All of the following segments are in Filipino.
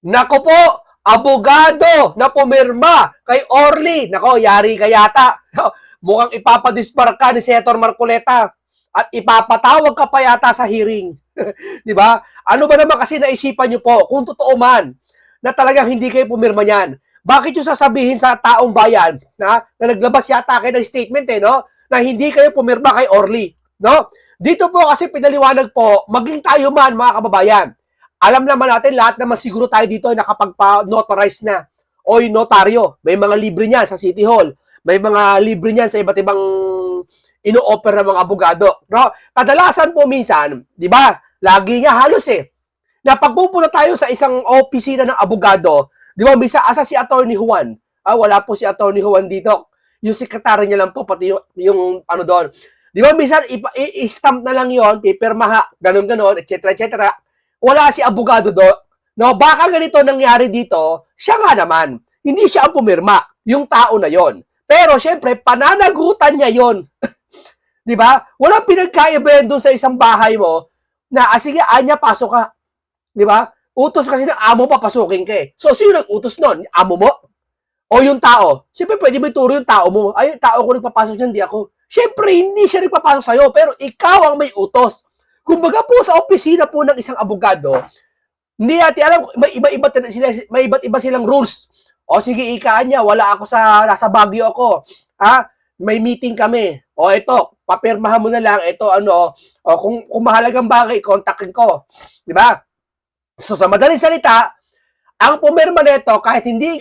Nako po, abogado na pumirma kay Orly. Nako, yari ka yata. Mukhang ipapadisbarka ni Senator Marcoleta at ipapatawag ka pa yata sa hearing. Di ba? Ano ba naman kasi naisipan nyo po kung totoo man na talagang hindi kayo pumirma niyan? Bakit yung sasabihin sa taong bayan na naglabas yata kayo ng statement no? Na hindi kayo pumirma kay Orly, no? Dito po kasi pinaliwanag po, maging tayo man mga kababayan. Alam naman natin lahat naman siguro tayo dito ay nakapagpa-notarize na o yung notaryo. May mga libre niyan sa City Hall. May mga libre niyan sa iba't ibang ino-offer ng mga abogado. No? Kadalasan po minsan, di ba, lagi nga halos na pagpupunta tayo sa isang opisina ng abogado, di ba, minsan asa si Attorney Juan. Wala po si Attorney Juan dito. Yung sekretary niya lang po, pati yung ano doon. Di ba, minsan i-stamp na lang yon, pipirmaha, ganun-ganon, etc. etc. Wala si abogado do. No, baka ganito nangyari dito, siya nga naman. Hindi siya ang pumirma, yung tao na yon. Pero syempre, pananagutan niya yon. 'Di ba? Walang pinagkaiba doon sa isang bahay mo na sige, anya pasok ka. 'Di ba? Utos kasi ng amo papasukin ka. So sino nag-utos noon? Amo mo? O yung tao? Syempre pwede mo ituro yung tao mo. Ay, yung tao ko nagpapasok diyan, di ako. Syempre hindi siya nagpapasok sa'yo, pero ikaw ang may utos. Kumbaga po sa opisina po ng isang abogado, hindi natin alam, may iba't iba silang rules. O sige, ikaan niya, wala ako nasa Baguio ako. May meeting kami. O ito, papirmahan mo na lang, ito kung mahalagang bagay, kontakin ko. Di ba? So sa madaling salita, ang pumirma nito, kahit hindi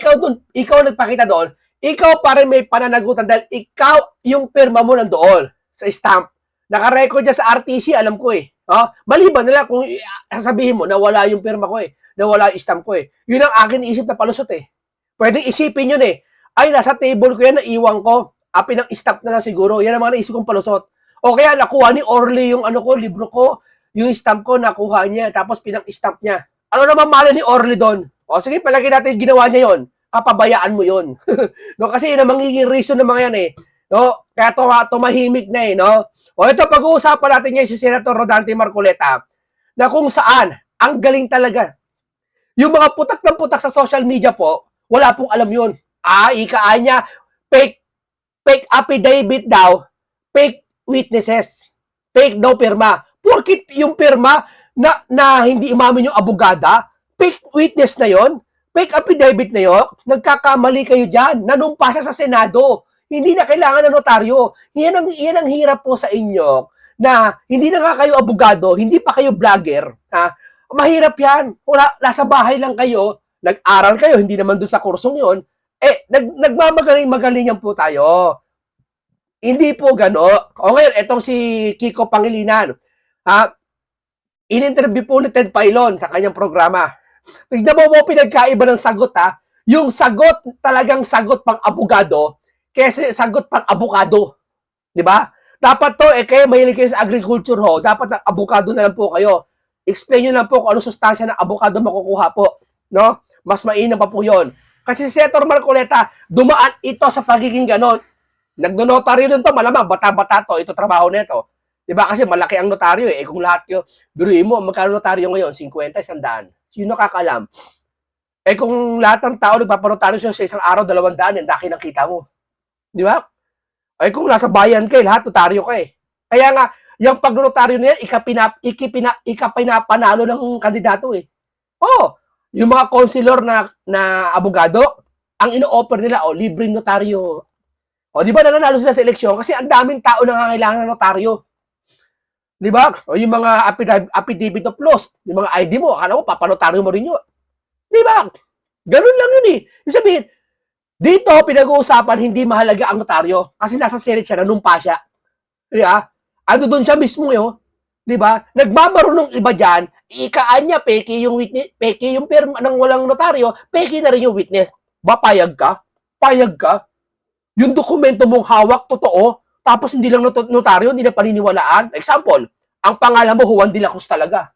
ikaw nagpakita doon, ikaw pa rin may pananagutan dahil ikaw yung pirma mo nandoon sa stamp. Naka-record niya sa RTC, alam ko maliban nila kung sasabihin mo na wala yung pirma ko na wala yung stamp ko Yun ang akin isip na palusot Pwedeng isipin yun ay, nasa table ko yan, naiwan ko. Pinang-stamp na lang siguro. Yan ang mga naisip kong palusot. O kaya nakuha ni Orly yung libro ko, yung stamp ko, nakuha niya, tapos pinang-stamp niya. Ano naman mali ni Orly doon? O sige, palagi natin ginawa niya yon. Kapabayaan mo yon. No, kasi yun ang magiging reason ng mga yan No? Kaya tumahimik na no? O ito, pag-uusapan natin ngayon si Senator Rodante Marcoleta na kung saan, ang galing talaga. Yung mga putak ng putak sa social media po, wala pong alam yun. Ikaan niya, fake affidavit daw, fake witnesses, fake daw pirma. Porkit yung pirma na hindi umamin yung abogada, fake witness na yon, fake affidavit na yon, nagkakamali kayo dyan, nanumpa siya sa Senado. Hindi na kailangan ng notaryo. Yan ang hirap po sa inyo na hindi na nga kayo abogado, hindi pa kayo vlogger. Mahirap yan. Nasa bahay lang kayo, nag-aral kayo, hindi naman doon sa kursong yon. Nagmamagaling-magaling yan po tayo. Hindi po gano. O ngayon, etong si Kiko Pangilinan. In-interview po ni Ted Pailon sa kanyang programa. Tignan mo pinagkaiba ng sagot Yung sagot, talagang sagot pang abogado, kasi sagot pang abogado. Di ba? Dapat to, kayo mahilig kayo sa agriculture dapat na abogado na lang po kayo. Explain nyo lang po kung ano sustansya ng abogado makukuha po. No? Mas mainam pa po yun. Kasi si Senator Marcoleta, dumaan ito sa pagiging ganon. Nagnonotaryo din to, malamang, bata-bata to, ito trabaho nito. Di ba? Kasi malaki ang notaryo kung lahat yun, biruin mo, magkano notaryo ngayon? 50, 100. Sino nakakalam? Kung lahat ng tao nagpapanotaryo siya sa isang araw, 200, yung daki nakita mo. Di ba? Kung nasa bayan ka, lahat notaryo ka Kaya nga, yung pagnotaryo na yan, ikapinapanalo ng kandidato yung mga konsilor na abogado, ang ino-offer nila, libreng notaryo. Di ba nananalo sila sa eleksyon? Kasi ang daming tao na kailangan ng notaryo. Di ba? Yung mga affidavit of loss, yung mga ID mo, akala ko, papanotaryo mo rin yun. Di ba? Ganun lang yun Yung sabihin, dito, pinag-uusapan, hindi mahalaga ang notaryo kasi nasa Senate siya, nanumpa siya. Di ba? Ando doon siya mismo Di ba? Nagmamarunong iba dyan, ikaan niya, peke yung witness, peke yung pirma ng walang notaryo, peke na rin yung witness. Ba, payag ka? Payag ka? Yung dokumento mong hawak, totoo, tapos hindi lang notaryo, hindi na paniniwalaan. Example, ang pangalan mo, Juan de la Cruz talaga.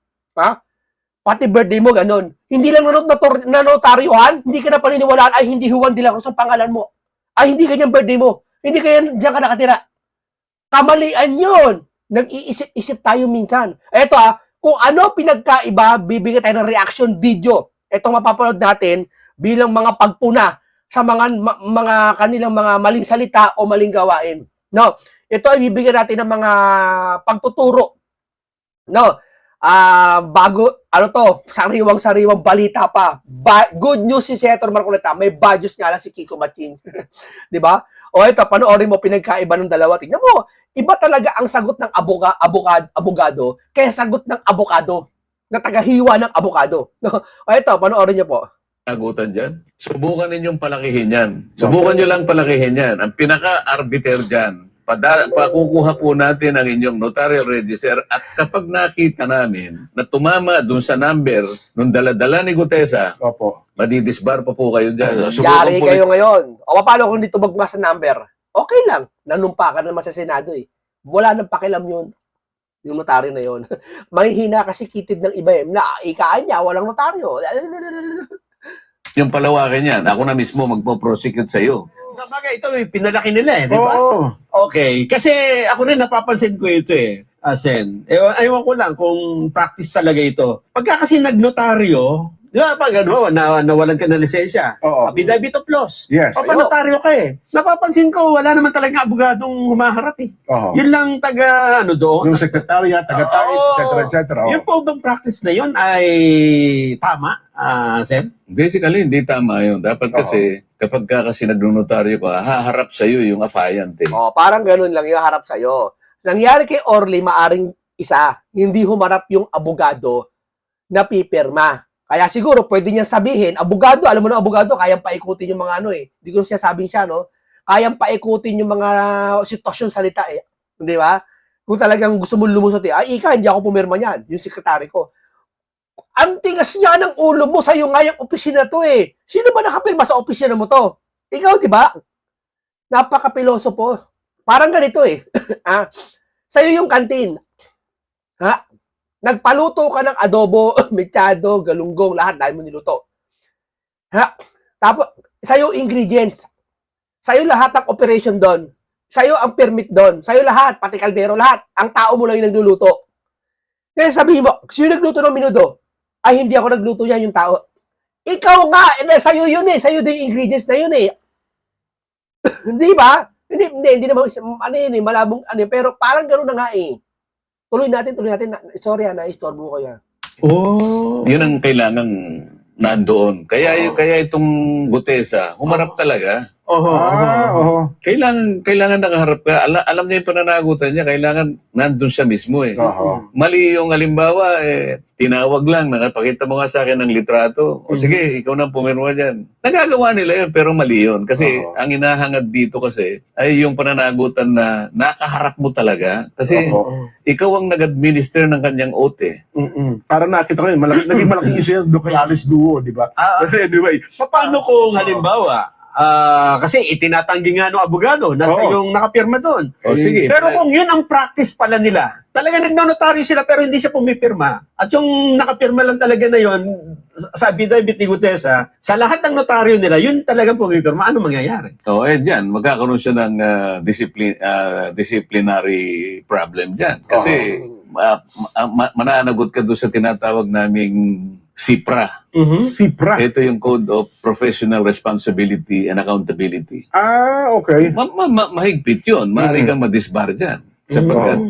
Pati birthday mo, ganun. Hindi lang notaryohan, hindi ka na paniniwalaan, ay hindi Juan de la Cruz ang pangalan mo. Ay hindi ganyan birthday mo. Hindi kaya diyan ka nakatira. Kamalian yun. Nag-iisip-isip tayo minsan. Eto kung ano pinagkaiba, bibigyan tayo ng reaction video. Ito mapapanood natin bilang mga pagpuna sa mga kanilang mga maling salita o maling gawain. No, ito ay bibigyan natin ng mga pagtuturo. No, bago, ano to, sariwang-sariwang balita pa. Good news si Senator Marcoleta, may bad news nga lang si Kiko Maching. Di ba? O ito, panoorin mo, pinagkaiba ng dalawa. Tingnan mo, iba talaga ang sagot ng abogado kaya sagot ng abogado na tagahiwa ng abogado. No? O ito, panoorin niyo po. Nagutan dyan. Subukan ninyong palakihin yan. Subukan nyo lang palakihin yan. Ang pinaka-arbiter dyan, pakukuha po natin ang inyong notarial register at kapag nakita namin na tumama dun sa number nung daladala ni Gutesa, Opo. madidisbar pa po kayo dyan. Yari kayo ngayon. O paano kung dito magma sa number? Okay lang. Nanumpa ka naman sa Senado eh. Wala nang pakialam yun. Yung notaryo na yun. Mahihina kasi kitid ng iba eh. Ikaan niya, walang notaryo. Yung palawakin yan, ako na mismo magpo-prosecute sa iyo. Sa bagay, ito pinalaki nila di ba? Oo. Okay. Kasi ako rin napapansin ko ito Sen. Ewan ko lang kung practice talaga ito. Pagka kasi nagnotaryo, di ba, pag nawalan ka ng lisensya, Oo. affidavit of loss. Yes. O notaryo ka Napapansin ko, wala naman talaga abogadong humaharap Oo. Yun lang taga, doon. Yung secretariat, taga-tait, Oo. etc. Yung po bang practice na yun ay tama, Sen? Basically, hindi tama yun. Dapat kasi, kapag ka kasi nagnotaryo ka, haharap sa iyo yung affiant eh. O, parang ganun lang yung harap sa'yo. Nangyari kay Orly, maaring isa, hindi humarap yung abogado na pipirma. Kaya siguro, pwede niyang sabihin, abogado, alam mo na abogado, kayang paikutin yung mga Hindi ko siya sabing siya, no? Kayang paikutin yung mga sitwasyon salita eh. Di ba? Kung talagang gusto mo lumusot hindi ako pumirma niyan. Yung sekretary ko. Ang tigas niya ng ulo mo sa'yo nga yung opisina to eh. Sino ba nakapirma sa opisina mo to? Ikaw, di ba? Napaka-piloso po. Parang ganito eh. Sa'yo yung kantin. Nagpaluto ka ng adobo, mechado, galunggong, lahat dahil mo niluto. Tapos, sa'yo ingredients. Sa'yo lahat ang operation doon. Sa'yo ang permit doon. Sa'yo lahat, pati kaldero, lahat. Ang tao mo lang yung nagluluto. Kaya sabihin mo, sino nagluto ng minuto? Ay, hindi ako nagluto yan, yung tao. Ikaw nga, sa'yo yun eh. Sa'yo din yung ingredients na yun eh. Hindi ba? Hindi naman, malabong, pero parang gano'n na nga eh. Tuloy natin. Sorry, na-istorbo ko yan. Oh. Yun ang kailangang nandoon. Kaya itong Gutesa, humarap talaga. Oo. Kailangan nakaharap ka. Alam niya yung pananagutan niya, kailangan nandun siya mismo eh. Oo. Mali yung halimbawa, tinawag lang, nakapakita mo nga sa akin ng litrato. O sige, ikaw na pumirma dyan. Nagagawa nila yun, pero mali yun. Kasi ang hinahangad dito kasi ay yung pananagutan na nakaharap mo talaga. Kasi ikaw ang nag-administer ng kanyang oath eh. Parang nakita ko yun, naging malaking issue yan doon kay Alice Guo, di ba? Anyway, Paano kung halimbawa, kasi itinatanggi nga ng abogado, nasa Oo. yung nakapirma doon. O sige. Pero kung yun ang practice pala nila, talaga nagnonotaryo sila pero hindi siya pumipirma. At yung nakapirma lang talaga na yun, sa affidavit ni Gutesa, sa lahat ng notaryo nila, yun talagang pumipirma. Ano mangyayari? Diyan, magkakaroon siya ng disciplinary problem dyan. Kasi mananagot ka doon sa tinatawag naming CIPRA. Sipra. Ito yung Code of Professional Responsibility and Accountability. Okay. Mahigpit yun. Maaari kang madisbar dyan. Sapagkat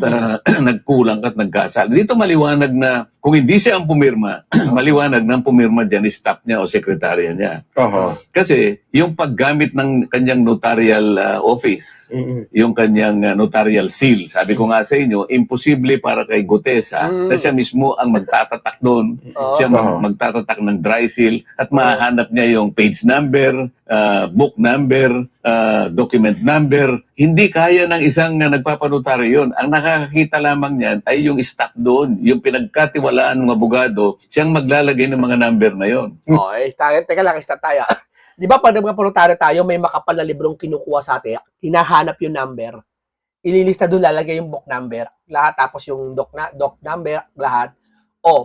nagkulang ka at nagkasala. Dito maliwanag na kung hindi siya ang pumirma, maliwanag na ang pumirma dyan, staff niya o sekretarya niya. Kasi yung paggamit ng kanyang notarial office, yung kanyang notarial seal, sabi ko nga sa inyo, imposible para kay Gutesa na siya mismo ang magtatatak doon, siya magtatatak ng dry seal at mahanap niya yung page number, book number, document number. Hindi kaya ng isang nagpapanotaryo yun. Ang nakakakita lamang niyan ay yung staff doon, yung pinagkatiwalaan ng abogado, siyang maglalagay ng mga number na yon. Teka lang, start tayo. Di ba pag nagpapanotaryo tayo, may makapal na librong kinukuha sa atin, hinahanap yung number, ililista doon, lalagay yung book number, lahat, tapos yung doc number, lahat.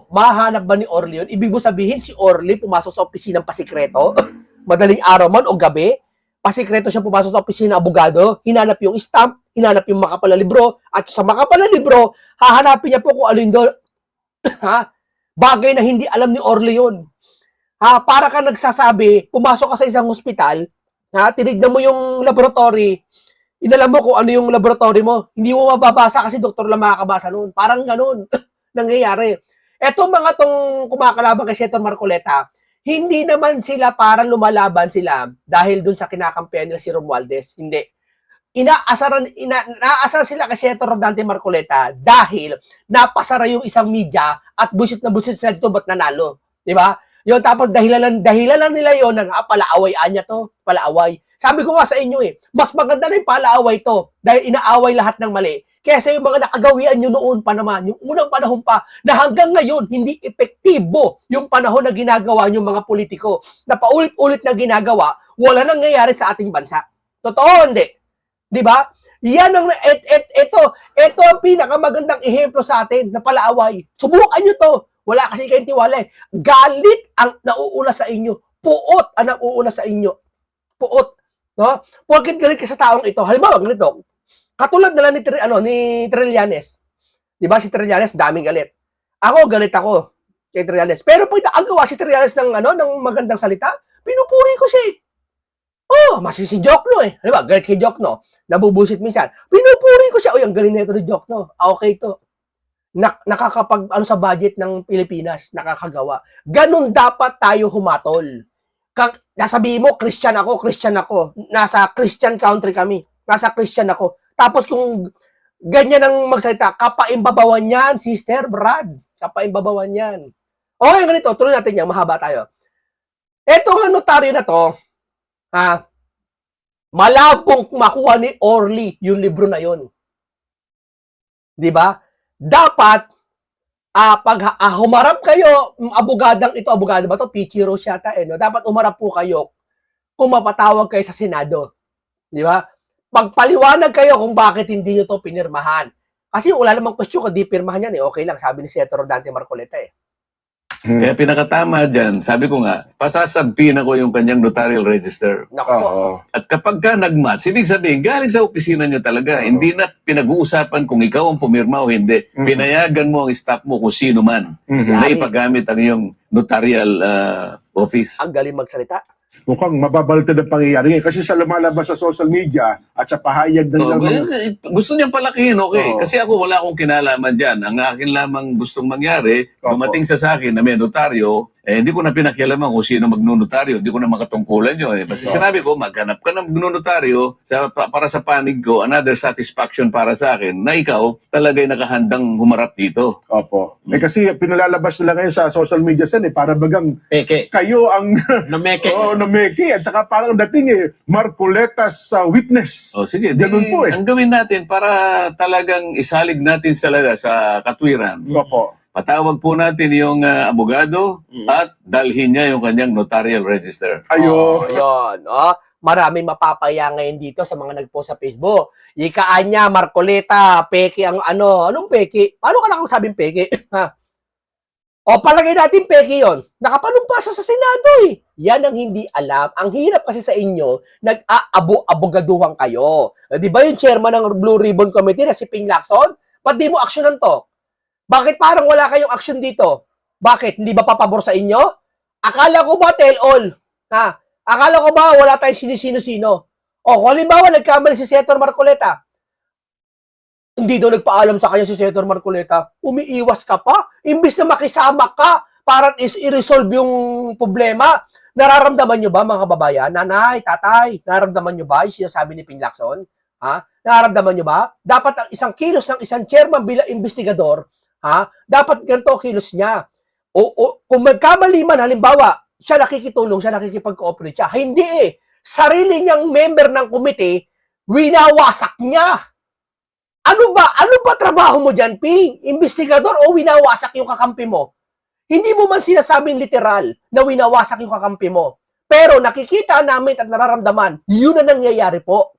Mahanap ba ni Orly yun? Ibig mo sabihin, si Orly pumasok sa opisinang pasikreto, madaling araw man o gabi, pasikreto siya pumasok sa opisina ng abogado, hinanap yung stamp, hinanap yung makapal na libro, at sa makapal na libro, hahanapin niya po kung alin doon. Bagay na hindi alam ni Orly yun. Para ka nagsasabi, pumasok ka sa isang ospital, tinignan mo yung laboratory, inalam mo kung ano yung laboratory mo. Hindi mo mababasa kasi doktor lang makakabasa noon. Parang ganun nangyayari. Etong mga tong kumakalaban kay Senator Marcoleta, hindi naman sila parang lumalaban sila dahil dun sa kinakampihan nila si Romualdez. Hindi. Naasaran sila kay Senator Dante Marcoleta dahil napasara yung isang media at busit na busit sila dito ba't nanalo. Di ba? Yun, tapos dahilan lang nila yun na palaaway-an niya to, palaaway. Sabi ko nga sa inyo mas maganda na yung palaaway to dahil inaaway lahat ng mali. Kesa yung mga nakagawian nyo noon pa naman, yung unang panahon pa, na hanggang ngayon, hindi epektibo yung panahon na ginagawa yung mga politiko, na paulit-ulit na ginagawa, wala nang nangyayari sa ating bansa. Totoo, hindi? Di ba? Yan ang, ito ang pinakamagandang ehemplo sa atin na palaaway. Subukan nyo to. Wala kasi kayong tiwala Galit ang nauuna sa inyo. Puot ang nauuna sa inyo. Puot. No? Porkit galit ka sa taong ito. Halimbawa, ganito. Katulad na lang ni Trillanes. Di ba si Trillanes, daming galit. Ako, galit ako kay Trillanes. Pero pag nakagawa si Trillanes ng magandang salita, pinupuri ko siya si Jokno Di ba? Galit kay Jokno. Nabubusit minsan. Pinupuri ko siya. Ang galing na ito ni Jokno. Okay to. Nakakapag sa budget ng Pilipinas, nakakagawa. Ganun dapat tayo humatol. Nasabihin mo, Christian ako. Nasa Christian country kami. Nasa Christian ako. Tapos kung ganyan ang magsalita, kapaimbabawan yan, Sister Brad. Kapaimbabawan yan. Okay, ganito. Tuloy natin yan. Mahaba tayo. Etong notaryo na to, malabong makuha ni Orly yung libro na yon. Di ba? Dapat, pag humarap kayo, abogadang ito, abogado ba to? Pichi Rose yata no? Dapat umarap po kayo kung mapatawag kayo sa Senado. Di ba? Pagpaliwanag kayo kung bakit hindi nyo to pinirmahan. Kasi wala namang question kung di pirmahan yan Okay lang, sabi ni Senator Dante Marcoleta Kaya pinakatama dyan, sabi ko nga, pasasabihin ako yung kanyang notarial register. Naku po. At kapag ka nag-match, ibig sabihin, galing sa opisina niya talaga. Hindi na pinag-uusapan kung ikaw ang pumirma o hindi. Pinayagan mo ang staff mo kung sino man na ipagamit ang iyong notarial office. Ang galing magsalita. Mukhang mababalta ng pangyayari ngayon. Kasi sa lumalabas sa social media at sa pahayag ng Gusto niyang palakihin, okay. Oo. Kasi ako wala akong kinalaman dyan. Ang akin lamang gustong mangyari, dumating sa akin na may notaryo, hindi ko na pinakialaman kung sino magnunotaryo. Hindi ko na makatungkulan yun. Basta sinabi ko, maghanap ka ng magnunotaryo para sa panig ko, another satisfaction para sa akin, na ikaw talaga'y nakahandang humarap dito. Opo. Kasi pinalalabas nila ngayon sa social media para bagang Peke. kayo ang Nameke. nameke. At saka parang dating Marcoletas witness. O sige, Ganun po ang gawin natin para talagang isalig natin talaga sa katwiran. Opo. Patawag po natin yung abogado at dalhin niya yung kanyang notarial register. Ayo. Yun. Maraming mapapaya ngayon dito sa mga nag-post sa Facebook. Ikaan niya, Marcoleta, peke ang anong peke? Paano ka nakasabing peke? Palagay natin peke yon. Nakapanumpasa sa Senado Yan ang hindi alam. Ang hirap kasi sa inyo, nag-aabogaduhan kayo. Di ba yung chairman ng Blue Ribbon Committee na si Ping Lacson? Ba't di mo aksyonan to? Bakit parang wala kayong action dito? Bakit? Hindi ba papabor sa inyo? Akala ko ba tell all? Akala ko ba wala tayong sinisino-sino? Kung halimbawa nagkamali si Senator Marcoleta, hindi daw nagpaalam sa kanya si Senator Marcoleta, umiiwas ka pa? Imbis na makisama ka para i-resolve yung problema, nararamdaman nyo ba mga kababayan? Nanay, tatay, nararamdaman nyo ba yung sinasabi ni Ping Lacson? Nararamdaman nyo ba? Dapat ang isang kilos ng isang chairman bilang investigador, dapat ganito kilos niya. Kung magkamali man, halimbawa, siya nakikitulong, siya nakikipag-cooperate siya. Hindi Sarili niyang member ng komite, winawasak niya. Ano ba trabaho mo dyan, Ping? Investigador o winawasak yung kakampi mo? Hindi mo man sinasabing literal na winawasak yung kakampi mo. Pero nakikita namin at nararamdaman, yun na nangyayari po.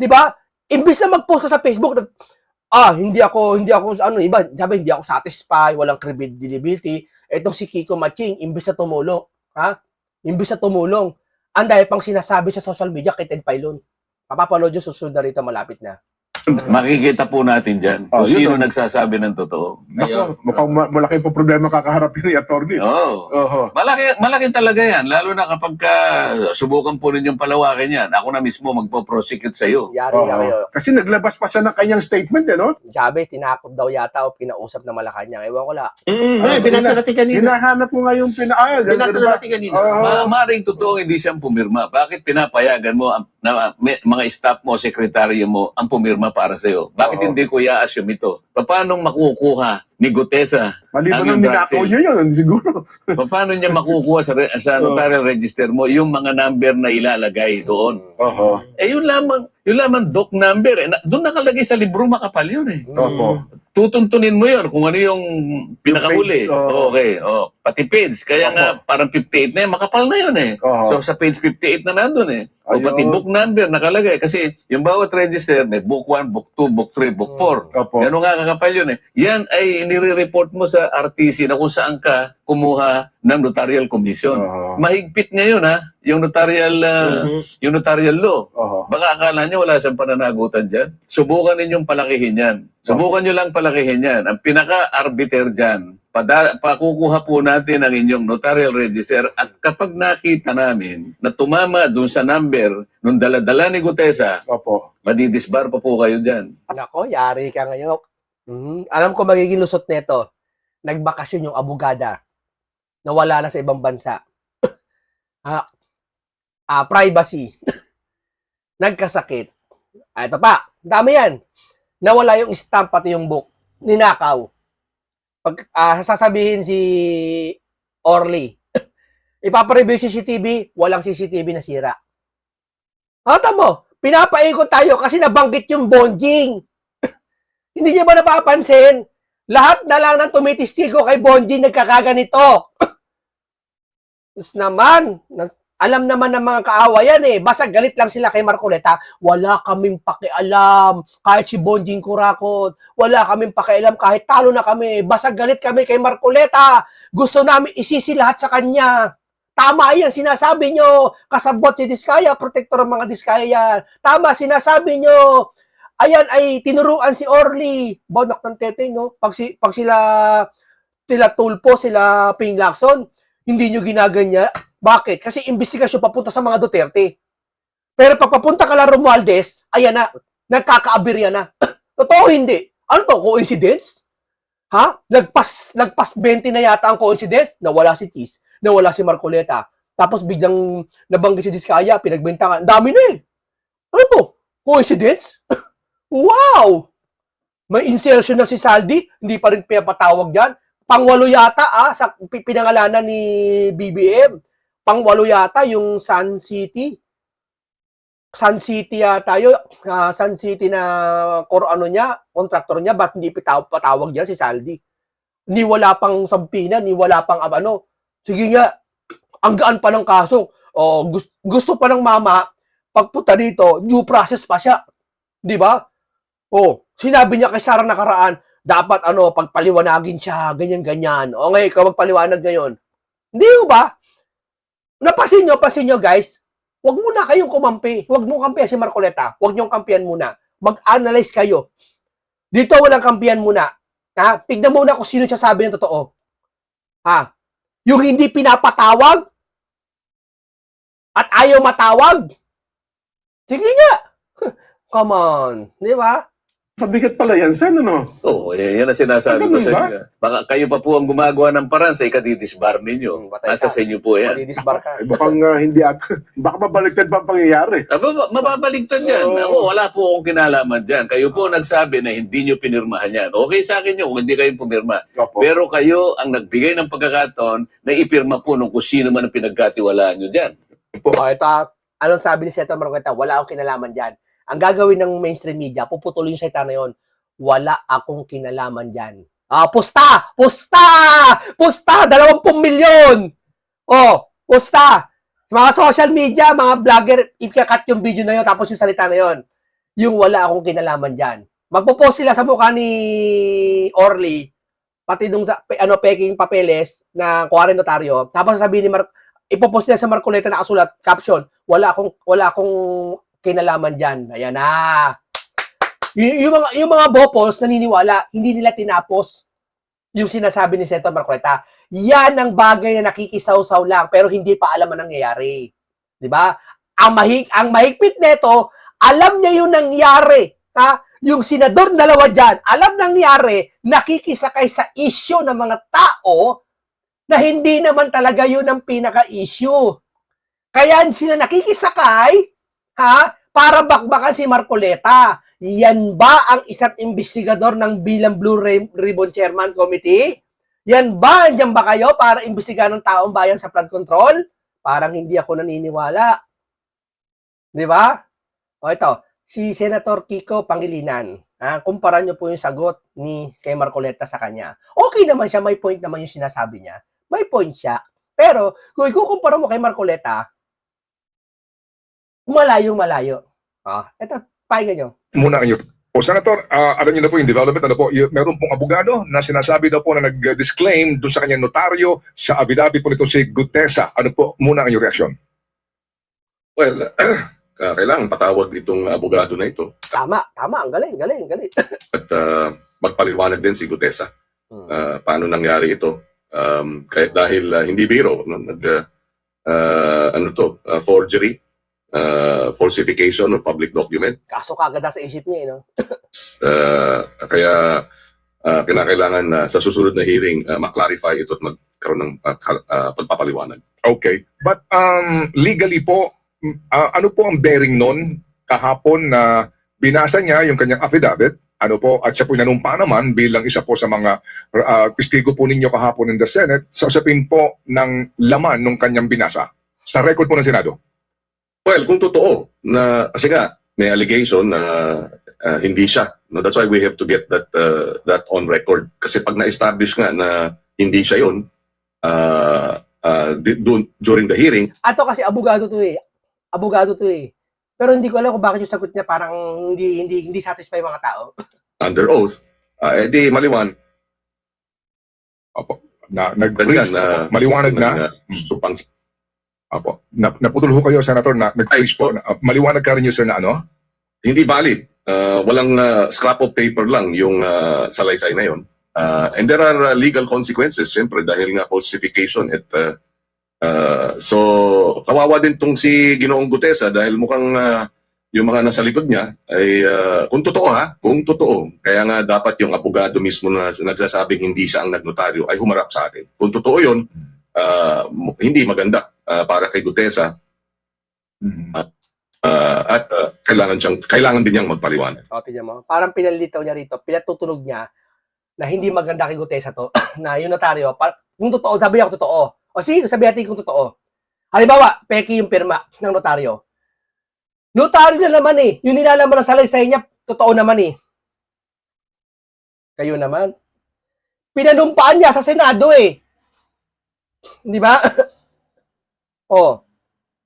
'Di ba? Imbis na mag-post ka sa Facebook, hindi ako iba, sabi hindi ako satisfied, walang credibility. Etong si Kiko Maching, imbis na tumulong, Imbis na tumulong, ang dahil pang sinasabi sa social media kay Ted Pailon. Papapanood yung susunod na rito, malapit na. Makikita po natin dyan Oh, kung yun sino ang- nagsasabi ng totoo. Nako, mukhang malaki po problema kakaharapin ni attorney. Oo. Oho. Malaki talaga yan. Lalo na kapag subukan po ninyong palawakin yan. Ako na mismo magpo-prosecute sa iyo. Yari Oho. ka kayo. Kasi naglabas pa siya ng kanyang statement, no? Sabi, tinakot daw yata o kinausap na Malacanang. Ewan ko la. Binasa natin kanina. Hinahanap ko nga yung Binasa natin kanina. Oo. Maring totoo hindi siyang pumirma. Bakit pinapayagan mo mga staff mo, sekretaryo mo ang pumirma para sa iyo? Bakit Oo. hindi ko i-assume ito? Paano makukuha ni Gutesa Maliban ang ng yung drug ninakaw sale? niya yun, siguro. Paano niya makukuha sa notarial register mo yung mga number na ilalagay doon? Oho. Yun lamang doc number. Doon nakalagay sa libro, makapal yun eh. Opo. Tutuntunin mo yun kung ano yung pinakahuli. page, oo. Okay, pati page. Kaya Opo. nga, parang 58 na yun, makapal na yun eh. Oho. So sa page 58 na nandun eh. O Ayun. pati book number nakalagay. Kasi yung bawat register, may book 1, book 2, book 3, book 4. Opo. Ganun nga kakapal yun eh. Yan ay nire-report mo sa RTC na kung saan ka kumuha ng notarial commission. Oho. Mahigpit ngayon ha, yung notarial law. Oho. Baka akala nyo wala siyang pananagutan dyan. Subukan ninyong palakihin yan. Subukan nyo lang palakihin yan. Ang pinaka-arbiter dyan, pakukuha po natin ang inyong notarial register at kapag nakita namin na tumama dun sa number nung daladala ni Gutesa, Opo. madidisbar pa po kayo dyan. Nako, yari ka ngayon. Alam ko magiging lusot nito. Nagbakasyon yung abogada. Nawala na sa ibang bansa. Privacy. Nagkasakit. Ito pa, dami yan. Nawala yung stamp pati yung book. Ninakaw. Pag sasabihin si Orly, ipapareview CCTV, walang CCTV na sira. Mo, pinapaikot tayo kasi nabanggit yung Bonjing. Hindi niya ba napapansin? Lahat na lang ng tumitistigo kay Bonjing nagkakaganito. Tapos naman, alam naman ng mga kaawayan eh. Basta galit lang sila kay Marcoleta. Wala kaming pakialam. Kahit si Bonjing kurakot. Wala kaming pakialam kahit talo na kami. Basta galit kami kay Marcoleta. Gusto namin isisi lahat sa kanya. Tama yan, sinasabi nyo. Kasabot si Diskaya, protektor ng mga Diskaya yan. Tama, sinasabi nyo. Ayan ay tinuruan si Orly. Bonak ng teteng, no? Pag sila Tulpo, sila Ping Lacson, hindi nyo ginaganya. Bakit? Kasi investigasyon papunta sa mga Duterte. Pero pag papunta ka lang Romualdez, ayan na, nagkakaabirya na. Totoo hindi. Ano to? Coincidence? Ha? Lagpas 20 na yata ang coincidence. Nawala si Cheese. Nawala si Marcoleta. Tapos biglang nabanggit si Diskaya, pinagbintangan. Dami na eh. Ano to? Coincidence? Wow! May insertion na si Saldi, hindi pa rin pinapatawag dyan. Pangwalo yata sa pinangalanan ni BBM. Pangwalo yata yung Sun City. Sun City yata yun. Sun City na kontraktor niya, ba't hindi patawag dyan si Saldi? Ni wala pang sampina, ni wala pang ano. Sige nga, ang gaan pa ng kaso. Gusto pa ng mama, pagpunta dito, due process pa siya. Di ba? Sinabi niya kay Sara nakaraan, dapat pagpaliwanagin siya, ganyan-ganyan. O ngayon, ikaw magpaliwanag ngayon. Hindi ba? Pasin nyo guys, wag muna kayong kumampi. Wag mo kampihan si Marcoleta. Wag nyo kampihan muna. Mag-analyze kayo. Dito walang kampihan muna. Tignan muna kung sino siya sabi ng totoo. Yung hindi pinapatawag at ayaw matawag. Sige nga. Come on. Di ba? Mabigat pala yan, Sen, ano? Yan ang sinasabi ko Ganun sa ba? inyo. Baka kayo pa po ang gumagawa ng paraan sa ikadidisbar ninyo. Patay Nasa ka. sa inyo po yan. Madidisbar ka. Mukhang hindi baka mabaliktad pa ang pangyayari. Mababaligtad yan. Oo. Ako, wala po akong kinalaman dyan. Kayo po nagsabi na hindi nyo pinirmahan yan. Okay sa akin yun kung hindi kayo pumirma. Opo. Pero kayo ang nagbigay ng pagkakataon na ipirma po nung kung sino man ang pinagkatiwalaan nyo dyan. Ito, anong sabi ni Senator Marcoleta? Wala akong kinalaman dyan. Ang gagawin ng mainstream media, puputulin yung salita na yun. Wala akong kinalaman dyan. Pusta! 20 milyon! Pusta! Mga social media, mga vlogger, ikakat yung video na yun, tapos yung salita na yun. Yung wala akong kinalaman dyan. Magpo-post sila sa mukha ni Orly, pati nung peking papeles na kuwari notaryo, tapos sasabihin ni ipopost nila sa Marcoleta na kasulat, caption, wala akong kinalaman dyan. Ayan na. yung mga bopos naniniwala, hindi nila tinapos yung sinasabi ni Senator Marcoleta. Yan ang bagay na nakikisaw-saw lang pero hindi pa alam ang nangyayari. 'Di ba? Ang mahigpit nito, alam niya yung nangyari. Ha? Yung senador dalawa dyan, alam nangyari, nakikisakay sa issue ng mga tao na hindi naman talaga yun ang pinaka-issue. Kaya sila nakikisakay, ha, para bakbakan si Marcoleta. Yan ba ang isang investigador ng bilang Blue Ribbon Chairman Committee? Yan ba, andyan ba kayo para imbestigahan ng taong bayan sa flood control? Parang hindi ako naniniwala. Di ba? O ito, si Senator Kiko Pangilinan. Kumpara nyo po yung sagot ni kay Marcoleta sa kanya. Okay naman siya, may point naman yung sinasabi niya. May point siya. Pero kung ikukumpara mo kay Marcoleta, malayong-malayo. Ito, pahinga nyo. Muna ang inyo. O Senator, alam niyo na po yung development, meron pong abogado na sinasabi daw po na nag-disclaim doon sa kanyang notaryo sa affidavit po nito si Gutesa. Ano po muna ang inyong reaksyon? Well, kailangan patawag itong abogado na ito Tama. Ang galing. at magpaliwanag din si Gutesa paano nangyari ito. Kahit dahil hindi biro, no? Forgery, falsification of public document. Kaso kagad sa isip niya, no? Kaya kinakailangan sa susunod na hearing maklarify ito at magkaroon ng pagpapaliwanag. Okay. But legally po, ano po ang bearing nun kahapon na binasa niya yung kanyang affidavit? Ano po, at siya po nanumpa naman bilang isa po sa mga testigo po ninyo kahapon in the Senate sa usapin po ng laman ng kanyang binasa sa record po ng Senado. Well, kung totoo na kasi nga may allegation na hindi siya, no, that's why we have to get that on record kasi pag na-establish nga na hindi siya 'yon during the hearing. Ato kasi abogado to eh. Pero hindi ko alam kung bakit yung sagot niya parang hindi satisfy mga tao. Under oath, edi maliwan. Opo. Nag-freeze. Maliwanag na. Supang. Opo. Naputol ho kayo, Senator, na nag-freeze po. Maliwanag ka rin yun, sir, na ano? Hindi valid. Walang scrap of paper lang yung salaysay na yon. And there are legal consequences, siyempre, dahil nga falsification at so kawawa din tong si Ginoong Gutesa dahil mukhang yung mga nasa likod niya ay kung totoo, kaya nga dapat yung abogado mismo na nagsasabing hindi siya ang nagnotaryo ay humarap sa akin. Kung totoo yun, hindi maganda para kay Gutesa at kailangan din niyang magpaliwanag. Tingnan mo. Parang pinalilitaw niya rito, pinatutunog niya na hindi maganda kay Gutesa to, na yung notaryo, kung totoo, sabi niya kung totoo. O sige, sabi natin kung totoo. Halimbawa, peki yung pirma ng notaryo. Notaryo na naman eh. Yung nilalaman ng salaysay niya, totoo naman eh. Kayo naman. Pinanumpaan niya sa Senado eh. Di ba?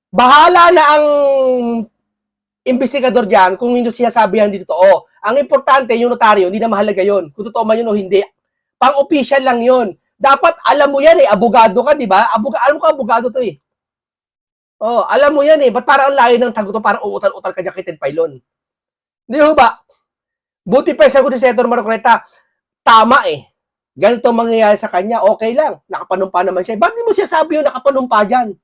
Bahala na ang investigador dyan kung hindi sinasabi yan di totoo. Ang importante, yung notaryo, hindi na mahalaga yun. Kung totoo man yun o hindi. Pang-official lang yun. Dapat alam mo yan eh, abogado ka, di ba? Alam ko abogado to eh. Alam mo yan eh. Ba't parang ang layo ng tago to? Parang uutal-utal ka niya kay Ted Pailon. Di ba? Buti pa yung sagot ni Senator Marcoleta, tama eh. Ganito mangyayari sa kanya, okay lang. Nakapanumpa naman siya. Ba't di mo siya sabi yung nakapanumpa dyan?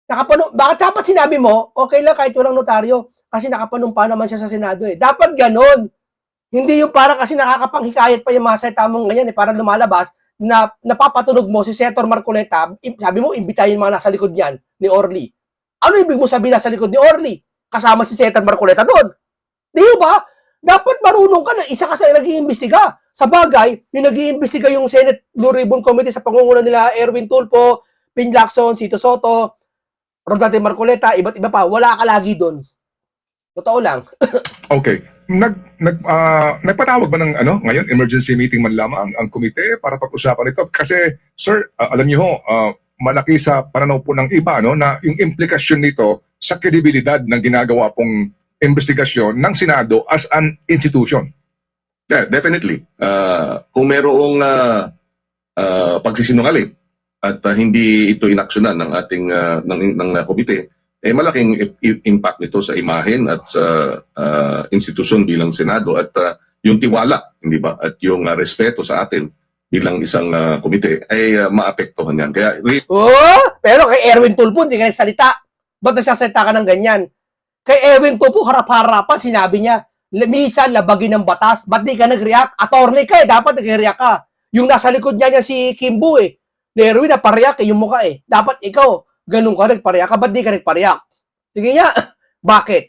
Bakit dapat sinabi mo, okay lang kahit walang notaryo? Kasi nakapanumpa naman siya sa Senado eh. Dapat ganon. Hindi yung parang kasi nakakapanghikayat pa yung mga salita mong ganyan eh. Parang lumalabas, na napapatunog mo si Senator Marcoleta, sabi mo, imbitahin yung mga nasa likod niyan ni Orly. Ano ibig mo sabihin nasa likod ni Orly? Kasama si Senator Marcoleta doon. Di ba? Dapat marunong ka na isa ka sa nag-iimbestiga. Sa bagay, yung nag-iimbestiga yung Senate Blue Ribbon Committee sa pangunguna nila Erwin Tulfo, Pin Lacson, Cito Soto, Rodante Marcoleta, iba't iba pa. Wala ka lagi doon. Totoo lang. Okay. Nagpatawag ba ng ngayon emergency meeting man lamang ang komite para pag-usapan ito? Kasi sir, alam niyo ho, malaki sa pananaw po ng iba na yung implikasyon nito sa kredibilidad ng ginagawa pong investigasyon ng Senado as an institution. Yeah, definitely. Kung merong pagsisinungaling at hindi ito inaksyonan ng ating ng komite, malaking impact nito sa imahen at sa institusyon bilang Senado at yung tiwala, hindi ba? At yung respeto sa atin bilang isang komite ay maapektuhan yan. Kaya Oh, pero kay Erwin Tulfo, hindi ka nagsalita. Ba't nagsasalita ka ng ganyan? Kay Erwin Tulfo, harap-harapan, sinabi niya, minsan labagin ng batas. Ba't di ka nag-react? Attorney ka dapat nag-react ka. Yung nasa likod niya si Kimbo Erwin na pareact yung mukha Dapat ikaw, ganun ka nagpareact ka. Ba't di ka nagpareact? Sige nga, bakit?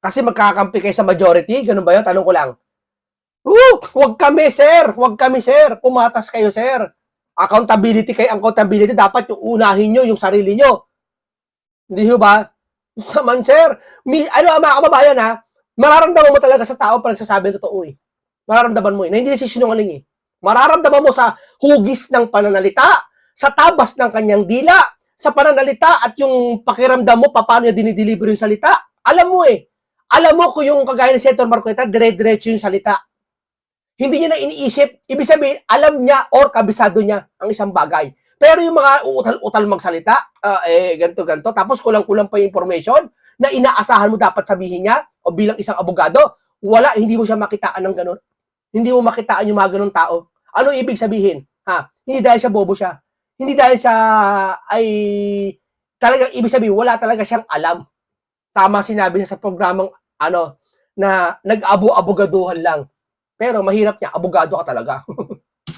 Kasi magkakampi kayo sa majority? Ganun ba yun? Tanong ko lang. Wag kami, sir. Wag kami, sir. Pumatas kayo, sir. Accountability kay accountability. Dapat yung unahin nyo, yung sarili nyo. Hindi ba? Saman, sir. Mga kababayan, mararamdaman mo talaga sa tao pa nagsasabi ng totoo Mararamdaman mo na hindi sinungaling Mararamdaman mo sa hugis ng pananalita, sa tabas ng kanyang dila, sa pananalita at yung pakiramdam mo paano niya dinideliver yung salita. Alam mo Alam mo kung yung kagaya ni Senator Marcoleta, dire-diretso yung salita. Hindi niya na iniisip. Ibig sabihin, alam niya or kabisado niya ang isang bagay. Pero yung mga utal-utal magsalita, ganto-ganto, tapos kulang-kulang pa yung information na inaasahan mo dapat sabihin niya o bilang isang abogado, hindi mo siya makitaan ng ganun. Hindi mo makitaan yung mga ganun tao. Ano ibig sabihin? Hindi dahil siya bobo siya. Hindi dahil siya talagang ibig sabihin, wala talaga siyang alam. Tama sinabi niya sa programang na nag-abo-abogaduhan lang. Pero mahirap niya, abogado ka talaga.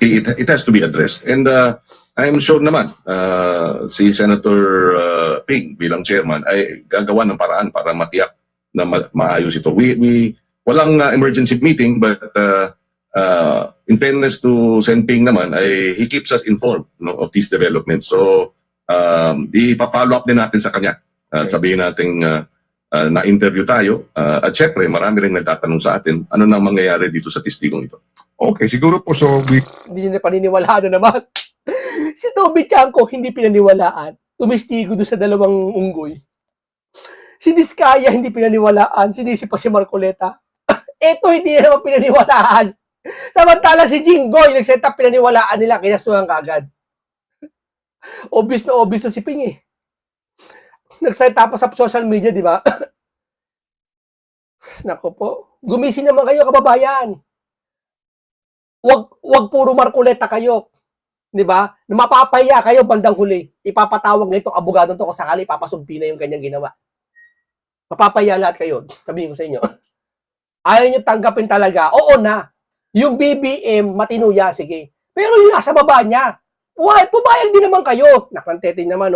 it has to be addressed. And I'm sure naman, si Senator Ping bilang chairman ay gagawa ng paraan para matiyak na maayos ito. Walang emergency meeting, but in fairness to Sen Ping naman, he keeps us informed of these developments. So, ipa-follow up din natin sa kanya. Sabihin natin na-interview tayo. At syempre, marami rin nagtatanong sa atin, ano nang mangyayari dito sa testigong ito. Okay, siguro po Hindi niya paniniwalaan naman. Si Toby Chanco, hindi pinaniwalaan. Tumistigo doon sa dalawang unggoy. Si Diskaya, hindi pinaniwalaan. Sinisi pa si Marcoleta. Eto, hindi na naman pinaniwalaan. Samantala si Jinggoy, nag-set up, pinaniwalaan nila, kinasuhan kaagad. Obvious na si Ping Nag-set up pa sa social media, di ba? Nako po. Gumising naman kayo, kababayan. Wag puro Marcoleta kayo. Di ba? Mapapaya kayo bandang huli. Ipapatawag na itong abogado to kung sakali papasumpi na yung kanyang ginawa. Mapapaya lahat kayo. Sabihin ko sa inyo. Ayaw nyo tanggapin talaga. Oo na. Yung BBM, matino yan. Sige. Pero yung nasa baba niya, pumayag din naman kayo. Naklantetin naman,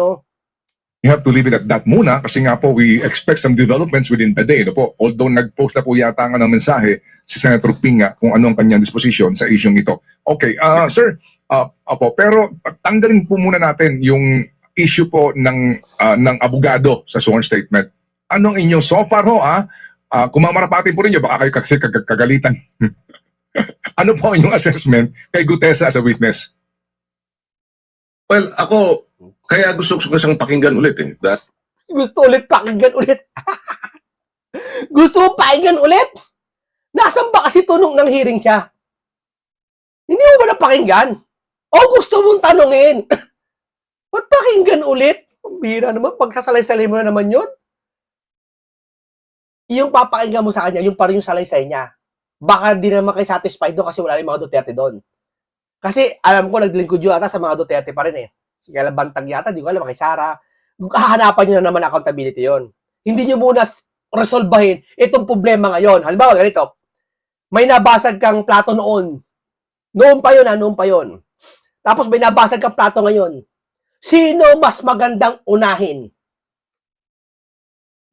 we have to leave it at that muna kasi nga po we expect some developments within the day. Po. Although nag-post na po yata nga ng mensahe si Senator Ping kung ano ang kanyang disposition sa isyong ito. Okay, sir, pero tanggalin po muna natin yung issue po ng abogado sa sworn statement. Anong inyong so far kung mamarapatin po rin nyo, baka kayo kasi kagalitan. Ano po inyong assessment kay Gutesa as a witness? Well, ako, kaya gusto ko siyang pakinggan ulit Gusto ulit pakinggan ulit. Gusto mo pakinggan ulit? Nasaan ba kasi tunong ng hearing siya? Hindi mo ba napakinggan? O gusto mong tanungin? Ba't pakinggan ulit? Bira naman, pagsasalay-salay mo na naman yun. Yung papakinggan mo sa kanya, yung pa rin yung salaysay niya. Baka di naman kayo satisfied doon kasi wala yung mga Duterte doon. Kasi alam ko, naglingkod yun ata sa mga Duterte pa rin Si Kala Bantag yata, di ko alam, kay Sara. Hahanapan nyo na naman accountability yon. Hindi nyo muna resolbahin itong problema ngayon. Halimbawa, ganito. May nabasag kang plato noon. Noon pa yun. Tapos may nabasag kang plato ngayon. Sino mas magandang unahin?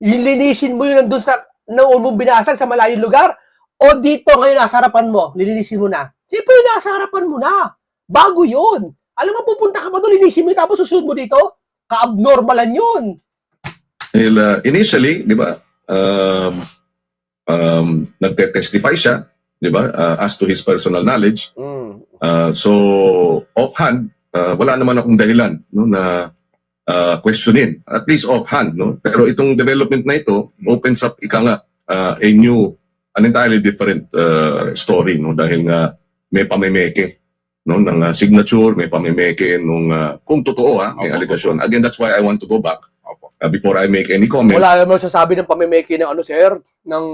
Lilinisin mo yun nandun sa noon mo binasag sa malayong lugar? O dito ngayon nasa harapan mo, lilinisin mo na? Siyempre, nasa harapan mo na. Bago yun. Alam mo, pupunta ka pa doon, linisin mo tapos susunod mo dito? Ka-abnormalan yun. Well, initially, di ba, nagte-testify siya, di ba, as to his personal knowledge. So, offhand, wala naman akong dahilan na questionin. At least offhand, no? Pero itong development na ito opens up, an entirely different story, no? Dahil nga may pamemeke, no, ng signature, may pamemeke nung kung totoo may allegation. Again, that's why I want to go back before I make any comment. Wala naman sasabi ng pamimeke ng ano, sir, ng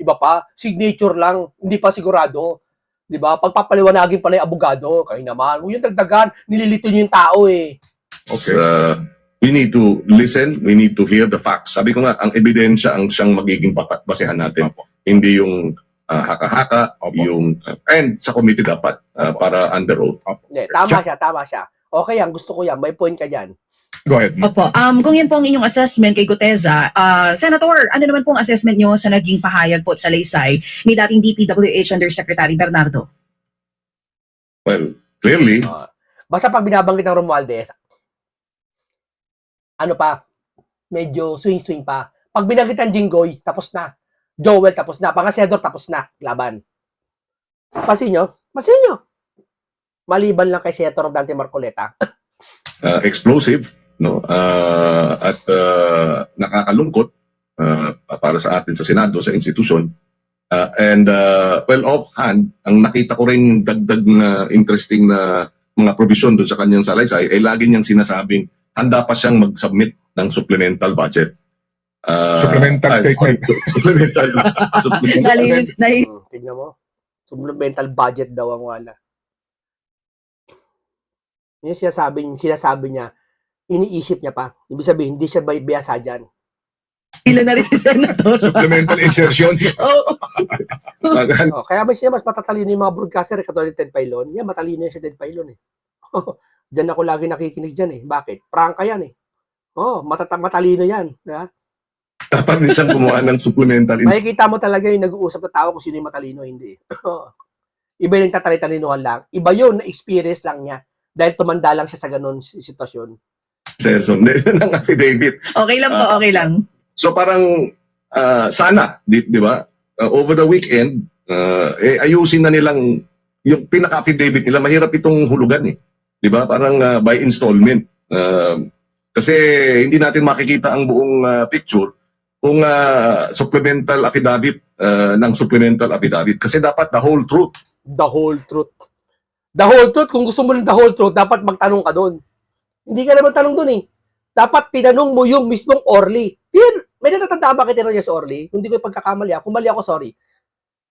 iba pa. Signature lang, hindi pa sigurado. 'Di ba? Pagpapaliwanagin pala yung abogado, kayo naman. Huwag yung dagdagan, nililito niyo yung tao eh. Okay. We need to listen, we need to hear the facts. Sabi ko nga, ang ebidensya ang siyang magiging basehan natin. Opo. Hindi yung haka-haka, Opo. yung and sa committee dapat para under oath. Hindi, tama siya. Okay yan, gusto ko yan. May point ka dyan. Go ahead. Opo, kung yan po ang inyong assessment kay Guteza, Senator, ano naman pong assessment nyo sa naging pahayag po at salaysay ni dating DPWH Undersecretary Bernardo? Well, clearly, Basta pag binabanggit ng Romualdez, ano pa, medyo swing-swing pa. Pag binanggit ng Jinggoy, tapos na. Joel, tapos na. Pangasenador, tapos na. Laban. Masinyo? Maliban lang kay Senator Dante Marcoleta. explosive, no? At nakakalungkot para sa atin sa Senado, sa institusyon. Well, offhand, ang nakita ko rin dagdag na interesting na mga provision doon sa kanyang salaysay ay lagi niyang sinasabing handa pa siyang mag-submit ng supplemental budget. Supplemental statement. Supplemental. Tignan mo. Supplemental budget daw ang wala. Yung sinasabi niya, iniisip niya pa. Ibig sabihin, hindi siya biyasa dyan. Ilan na rin si Senator? Supplemental insertion. Oo. Kaya mas matatalino yung mga broadcaster katulad ni Ted Pailon. Yan, matalino yan si Ted Pailon eh. Diyan ako lagi nakikinig dyan eh. Bakit? Prangka yan eh. Matalino yan. Ha? Dapat din siyang gumawa ng supplemental. Makikita mo talaga yung nag-uusap na tao kung sino yung matalino, hindi. Iba yung tatali-talinuhan lang. Iba yun, na-experience lang niya. Dahil tumanda lang siya sa ganun sitwasyon. Session ng affidavit. Okay lang po, okay lang. So parang sana, di ba? Over the weekend, ayusin na nilang yung pinaka-affidavit nila. Mahirap itong hulugan eh. Di ba? Parang by installment. Kasi hindi natin makikita ang buong picture kung supplemental affidavit ng supplemental affidavit. Kasi dapat the whole truth. The whole truth. The whole truth, kung gusto mo ng the whole truth, dapat magtanong ka doon. Hindi ka naman tanong doon eh. Dapat tinanong mo yung mismong Orly. May natatandaan ba tinanong niya si Orly? Kung hindi ko pagkakamali, kung mali ako, sorry.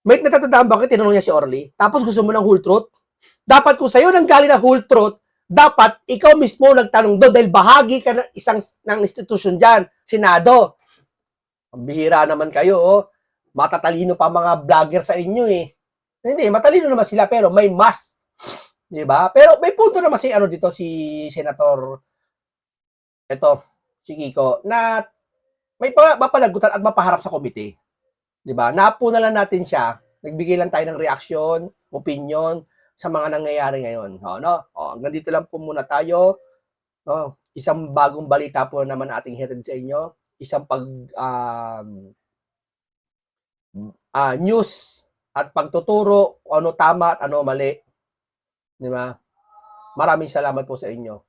May natatandaan ba tinanong niya si Orly? Tapos gusto mo ng whole truth? Dapat kung sa'yo nang galing na whole truth, dapat ikaw mismo nagtanong doon dahil bahagi ka ng isang ng institusyon dyan, Senado. Ang bihira naman kayo, oh. Matatalino pa mga vlogger sa inyo eh. Hindi, matalino naman sila pero may mas. Di ba? Pero may punto naman si dito si Senator si Kiko na may mapanagutan at mapaharap sa komite. Di ba? Napo na lang natin siya. Nagbigay lang tayo ng reaksyon, opinion sa mga nangyayari ngayon. Hanggang dito lang po muna tayo. Isang bagong balita po naman ating hatid sa inyo. Isang news at pagtuturo kung ano tama at ano mali. Di ba? Maraming salamat po sa inyo.